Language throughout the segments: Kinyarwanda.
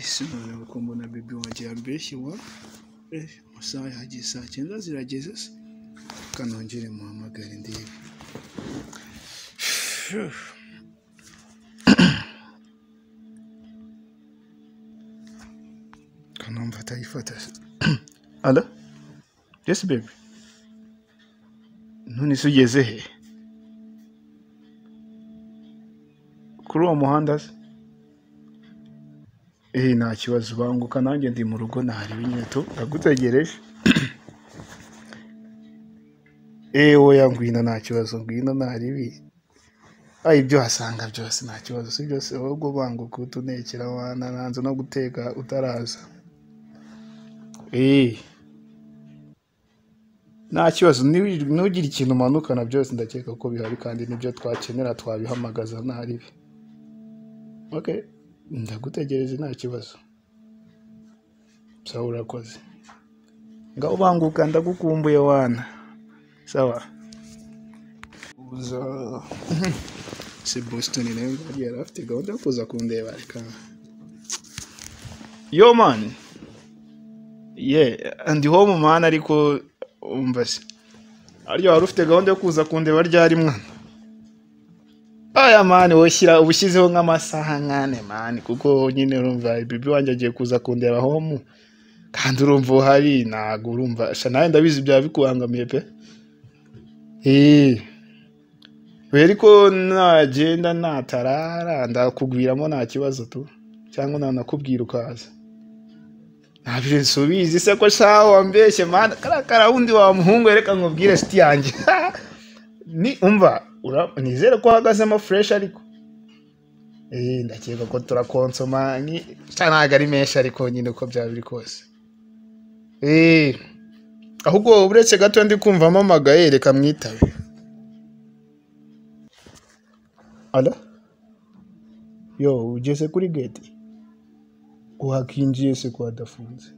ese none uko mbona baby wanjye yambeshye wa amasaha yagiye saa 9 zirageze se kanongere muhamagare ndebe kanumva atayifata Allo yes baby none se ugeze he kuri uwo muhanda se nta kibazo banguka nanjye ndi mu rugo nahari binyeto ndagutegereje oya ngwino nta kibazo ngwino nahari bi ibyo hasanga byose nta kibazo si byose ahubwo banguka utunekera wana nanze no guteka utaraza nta kibazo nugira ikintu umanukana byose ndakeka ko bihari kandi nibyo twakenera twabihamagaza nahari bi okay ndagutegereje nta kibazo sawa urakoze ngaho banguka ndagukumbuye wana sawa uza se Boston nayo yari afite gahunda yo kuza kundeba reka yo man andi home man ariko umva se aryo wari ufite gahunda yo kuza kundeba ryari mwana aya mani woshyira ubushyizeho nk'amasaha nkane mani kuko nyine urumva bibi wanjye agiye kuza kundeba home kandi urumva uhari ntago urumva nawe ndabizi byaba bikuhangamiye pe ariko nagenda natarara ndakugwiramo nta kibazo tu cyangwa nanakubwira ukaza ntabire nsubizi se ko shaho wambeshye mani karakara wundi wa muhungu reka nkubwire shiti yanjye ni umva nizere ko hagazemo fresh ariko ndakeka ko turakonsoma ntago ari menshi ariko nyine uko byaba biri kose ahubwo uretse gato ndi kumvamo amagaye reka mwitabe Allo yo ugeze kuri gate uhakinjiye se ko adafunze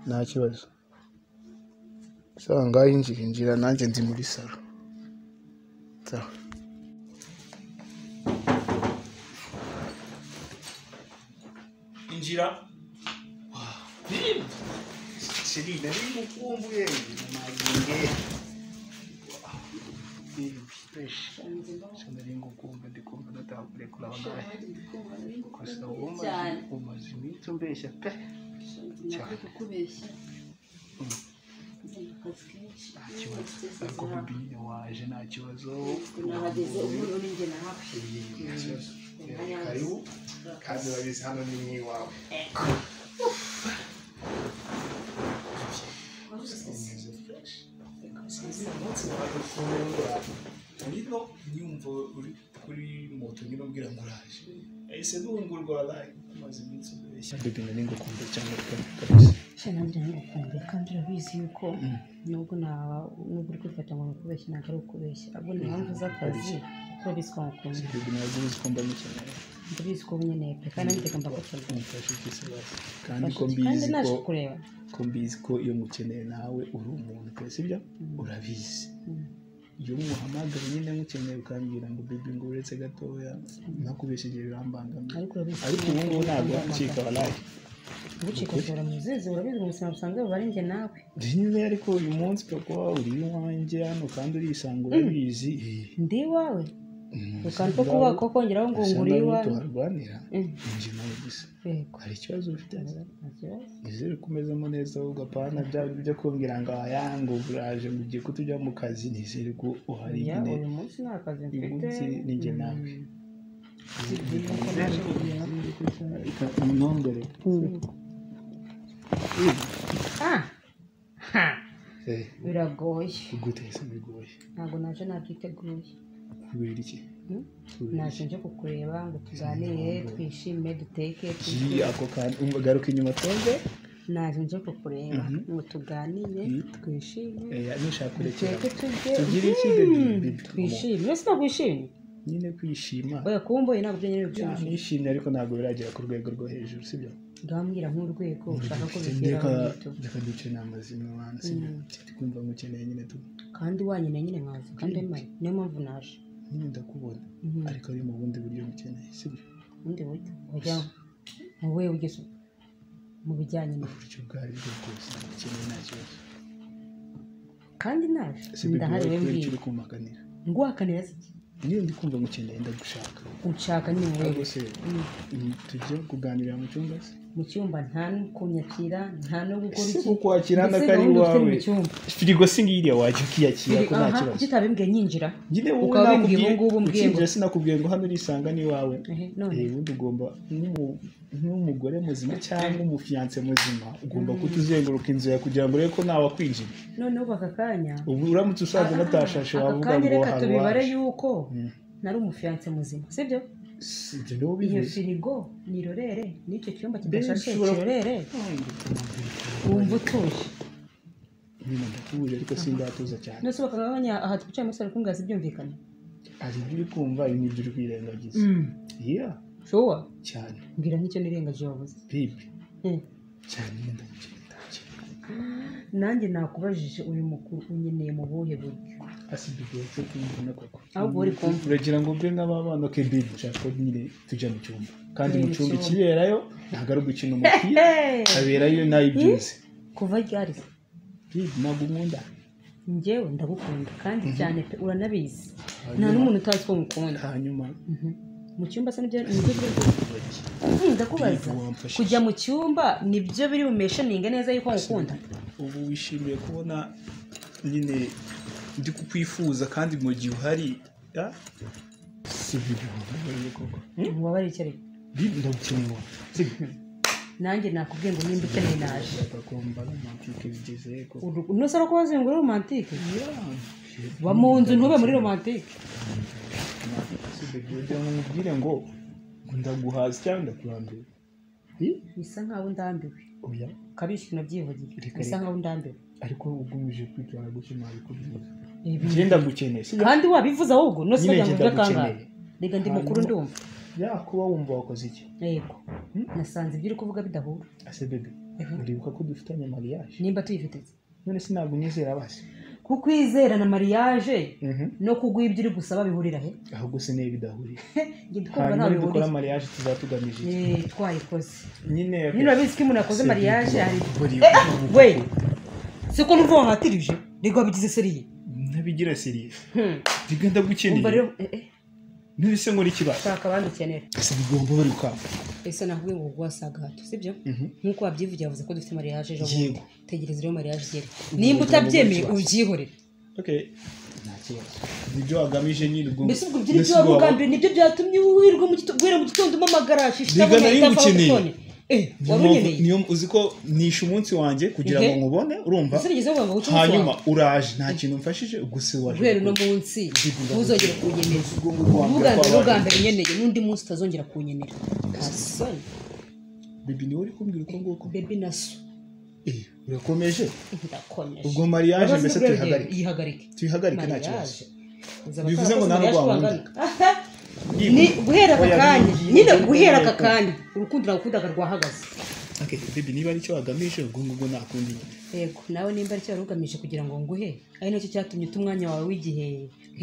nta kibazo sanga injira nanjye ndi muri salo sawa injira siri nari mukumbuye maginge nari ngukumbuye ndikumva ndatabure kurabagaye kosa umaze iminsi umbeshya pe cyane kubeshya nta kibazo ariko bibi waje nta kibazo nahageze umuntu ninjye nahafi karibu kandi babizi hano ni mwiwawe nino nyumva uri kuri moto nyine umbwira ngo uraje ese ntungurwa like amaze iminsi ubeshya bibi nari ngukumbuye cyane kabisa nanjye ngukumbuye kandi urabizi yuko nubwo uri kwifata ngo ukubeshya ntabwo ari ukubeshya ahubwo ni impamvu z'akazi kuko biswa ngukunda bibi ntabwo uzi ko mbamukeneye ndabizi ko nkeneye pe kandi nanjye mbagukeneye umfashe ikisabasi kandi ko mbizi ko iyo mukeneye nawe uri umuntu pe sibyo urabizi iyo muhamagara nyine mukeneye ukambwira ngo bibi ngo uretse gatoya nakubeshye birambangamiye ariko ubu ngubu ntabwo wacika walayi gucika cyora muzizi urabizi mu buzima busanzwe bari njye nawe nyine ariko uyu munsi papa uri iwanjye hano kandi urisanga urabizi ndi iwawe ukandi ko kuba ko kongeraho ngo nguri iwawe tuharwanira njye nawe gusa hari ikibazo ufite nizere ko umezemo neza ugapana byo kumbwira ngo ayango uraje mu gihe kutujya mu kazi nizere ko uhari nyine uyu munsi nta kazi mfite ni njye nawe biragoye guteza bigoye ntabwo naje nabyiteguye kubera iki naje nje kukureba ngo tuganire twishime duteke ako kandi garuka inyuma twonge naje nje kukureba ngo tuganire twishime nishaka kurekera tugire iki twishime mbese ntabwo wishimye nyine kwishima oya kumboye ntabwo byenyine byishimye nishimye ariko ntabwo biragera ku rwego rwo hejuru sibyo ngambwira nk'urwego ushaka ko bigera reka duce inama zimwe wansi sibyo kumva ngukeneye nyine tu kandi wanyine nyine nkaza kandi niyo mpamvu naje nyine ndakubona ariko ari mu bundi buryo ngukeneye sibyo ubundi buryo wowe ugeze mu bijyanye uburyo bwari bwo bwose ukeneye nta kibazo kandi naje ndahari we mbwira uri kumaganira ngwakanira iki niyo ndi kumva ngukeneye ndagushaka unshaka nyine wowe rwose tujye kuganirira mu cyumba se mu cyumba nta no kunyakira nta no gukora iki kukwakira ndakari wawe firigo singiriya wajya ukiyakira ko nta kibazo kitabimbwiye nyinjira nyine wowe nakubwiye ngo ubwiye sinakubwiye ngo hano urisanga ni wawe ubundi ugomba nk'umugore muzima cyangwa umufiyanse muzima ugomba kutuzenguruka inzu yawe kugira ngo urebe ko ntawe akwinjira noneho baka kanya ubu uramutse usanze natashashe wavuga ngo reka tubibare yuko nari umufiyanse muzima sibyo iyo firigo nirorere n'icyo cyumba kidashashe kirorere wumva utuje nyine ndakubuje ariko sindatuza cyane nose bakagabanya aha twicaye muri salo kungaza byumvikana ari ibyo kumva ibyo uri kwirengagiza yeah sure cyane mbwira nk'icyo nirengaje wavuze bibi cyane ndagukunda nanjye nakubajije uyu mukuru unyeneye mu buhe buryo asibiye cyo kumubona koko ahubwo uri kumva uragira ngo mbe n'abana ke bibi ushaka nyine tujya mu cyumba kandi mu cyumba kiberayo ntabwo ari ugukina umupira kaberayo nayo byose kuva ryari bibi ntabwo nkunda njyewe ndagukunda kandi cyane pe uranabizi nta n'umuntu utazi ko mukunda hanyuma mu cyumba se nibyo ndakubaza kujya mu cyumba nibyo biri bumeshaninge neza yuko ngukunda ubu wishimiye kubona nyine ndi kukwifuza kandi mu gihe uhari si ibyo koko wabari icyo ariko ndagukeneye nanjye nakubwiye ngo nimba ukeneye naje bagomba romantike bigeze ko nose ari kubaza ngo romantike ba mu nzu ntube muri romantike mubwire ngo ndaguhaza cyangwa ndakurambiwe bisa nkaho ndambiwe oya kabishye nabyivugiye bisa nkaho ndambiwe ariko ugumije kwitwara gutyo nabikubwiza ngenda gukeneye kandi wabivuze ahubwo nose bajya ngo ndakangaye rega ndi mukuru ndumva kuba wumva wakoze iki yego nasanze ibyo uri kuvuga bidahura ase bebe uribuka ko dufitanye mariage nimba tuyifite none sinabwo nyizera basi kukwizera na mariage no kuguha ibyo uri gusaba bihurira he ahubwo se niba bidahuriye hanyuma dukora mariage tuzatugamije iki twayikoze nyine urabizi ko umuntu yakoze mariage hari we siko numva wahatirije rego wabigize seriye ntabigira seriye digenda gukeneye nubise ngo ikibazo shaka abandi ukenera ese bigomba bari ukamba ese nakubwiye ngo gwasaga hato sibyo nkuko wabyivugiye yavuze ko dufite mariage ejo bundi tegereza rero mariage igere nimba utabyemeye ubyihorere okay nta kibazo nibyo wagamije nyine ubwo mbese ubwo ibyo wabugambire nibyo byatumye wirirwa mu gitondo umamagara shishitamo nahita niyo uzi ko nishe umunsi wanjye kugira ngo nkubone urumva hanyuma uraje nta kintu mfashije gusa waje rero no munsi ntuzongere kunyenera uvuga ngo bwa mbere nyeneye n'undi munsi utazongera kunyenera asoni bibi niwe uri kumbwira uko nguko bibi naso urakomeje ndakomeje ubwo mariage mbese tuyihagarike nta kibazo bivuze ngo ntabwo wabunda ni guhera aka kanya nyine guhera aka kanya urukundo nakundaga rwahagaze okay bibi niba ari cyo wagamije ubwo ngubwo nakundi yego nawe nimba ari cyo warugamije kugira ngo nguhe ari nacyo cyatumye utumwanya wawe w'igihe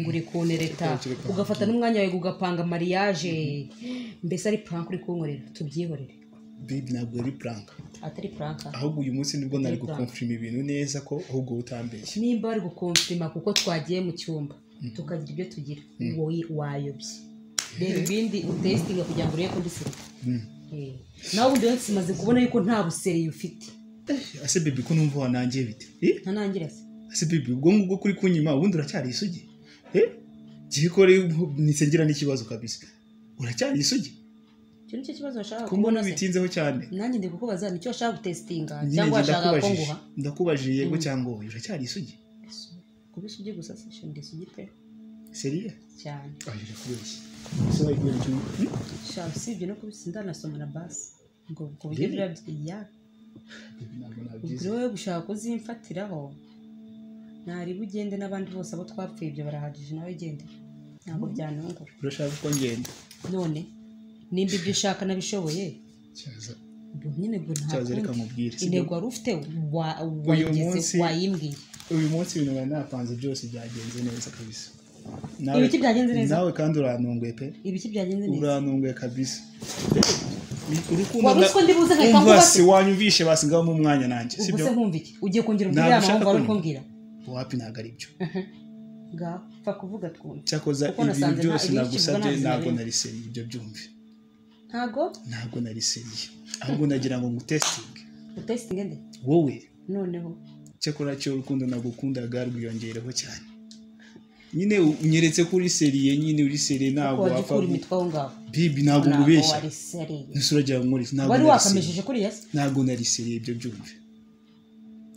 nguri kunereta ugafata n'umwanya wawe ugapanga mariage mbese ari prank uri kunkorera tubyihorere bibi ntabwo ari prank atari prank ahubwo uyu munsi nibwo nari gukonfirma ibintu neza ko ahubwo utambeshye nimba ari gukonfirma kuko twagiye mu cyumba tukagira ibyo tugira wowe wayobye rero ibindi utestinga kugira ngo urebe ko ndisirika nawe ubundi wese umaze kubona yuko nta buseriye ufite ase bibi ko numva wanangiye bite ntanangira se ase bibi ubwo ngubwo kuri kunyima ubundi uracyari isugi gikore nisengira n'ikibazo kabisa uracyari isugi cyo nicyo kibazo washaka kubona bitinzeho cyane nanjye ndi kukubaza nicyo washaka gutestinga cyangwa washaka ko nguha ndakubajije yego cyangwa uracyari isugi kubisa ugiye gusa se ndi isugi pe seriye cyane aje kubeshya so igihe cyo shall sibyo no kubisa ndanasoma na basi ngo kubye bya ubwo wowe gushaka kuzimfatiraho ntari bugende n'abandi bose abo twapfuye ibyo barahagije nawe gende ntabwo byanungura urashaka ko ngenda none nimba ibyo ushaka nabishoboye cyaza nyine ngo cyaza reka mubwire intego wari ufite wayimbwiye uyu munsi ibintu bari napanze byose byagenze neza kabisa ibiki byagenze neza nawe kandi urantunguye pe ibiki byagenze neza urantunguye kabisa urukundo wari uzi ko ndi buze nkahita umva nkubaze se wanyumvishe basigaho mu mwanya nanjye ubwo sibyo se nkumva iki ugiye kongera umbwira Ntabwo ya mahungu ushaka wari kumva. kumbwira wapi ntabwo ari byo ngaho pfa kuvuga twumve cyakoza Kuko ibintu nasanze byose nta- nagusabye ibintu ntabwo ntabwo nari seriye ibyo byumve ntago nari seriye ahubwo nagira ngo ngutesitinge utesitinge nde wowe noneho cyakora cyo urukundo nagukundaga rwiyongereho cyane nyine unyeretse ko uri seriye nyine uri seriye ntabwo wajya wapfa ukura imitwe aho ngaho bibi ntabwo ngubeshya wari seriye ntusuragira muri ntabwo wari nari seriye wakamejeje kuri yasi ntabwo nari seriye ibyo byumve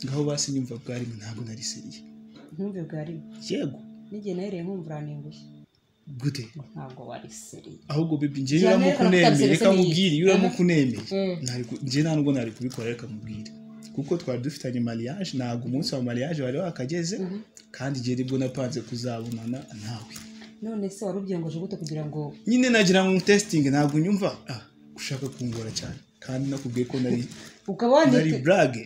ngaho basi nyumva bwari ntabwo nari seriye ntumve bwari yego n'igihe nahereye nkumva uranengushye gute ntabwo wari seriye ahubwo bibi njye Njye uramukunemeye Amerika reka nakutabye mubwire iyo uramukunemeye Mm. njye ntabwo nari kubikora reka mubwire kuko twari dufitanye mariage ntabwo umunsi wa mariage wari wakageze kandi igihe nibwo napanze kuzabonana nawe none se wari ubyengoje gute kugira ngo nyine nagira ngo testing ntabwo nyumva ushaka kungora cyane kandi nakubwiye ko nari ukaba nari wanditse brage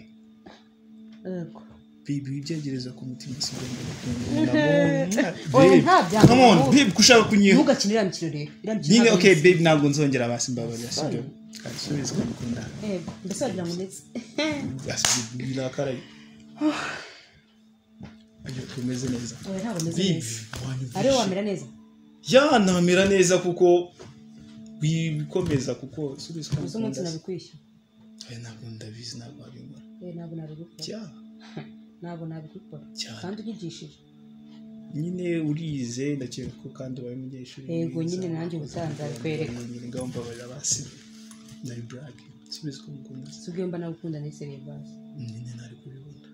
Yego. bibi ibyegereza ku mutima sibyo Oya, nta byanga. come on babe kushaka kunyiha ntugakinire iriya mikino rero iriya mikino nyine ntabwo okay ari babe ntabwo nzongera basi mbabarira sibyo kandi subiza kumukunda myiza. Yego mbese wagira ngo ndetse basi birakaraye ayo tumeze neza oya ntabwo meze bibi neza wanyumvishe. ariwe wamera neza ya namera neza kuko wikomeza kuko subiza gusa umunsi kumukunda nabikwishyura ntabwo ndabizi ntabwo wabikora ntabwo nabigukora cya ntabwo nabigukora Cyane. kandi unyigishije nyine urize ndakeka ko kandi ubaye umunyeshuri Yego, mwiza. nyine nanjye ubusanzwe abikwereka. nyine ngaho mbabarira basi nari brage subiza kumukunda si ubwo mba nagukunda ni seriye basi nyine ntari kubibona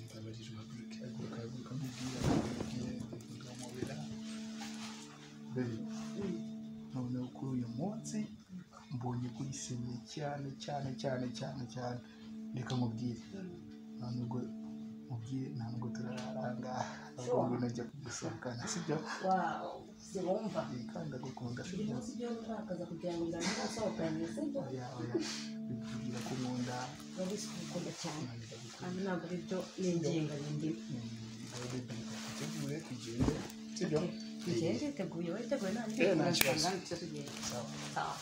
mbabarira uhaguruke haguruka mubwira ngamubera none kuri uyu munsi mbonye kuri seriye cyane cyane cyane cyane cyane reka mubwire nta nubwo mubwire nta nubwo turaranga ahubwo najya kugusohokana sibyo wawu zibumva kandi ndagukunda ibyo si byo ntakaza kugira ngo birange gusohokanye sibyo oya bikubwira ko nkunda urabisi kubikunda cyane kandi ntabwo ari byo n'inginga bindi twiteguye tugende sibyo tugende teguye witeguye nanjye nta kibazo. tugasanga tugenda sawa sawa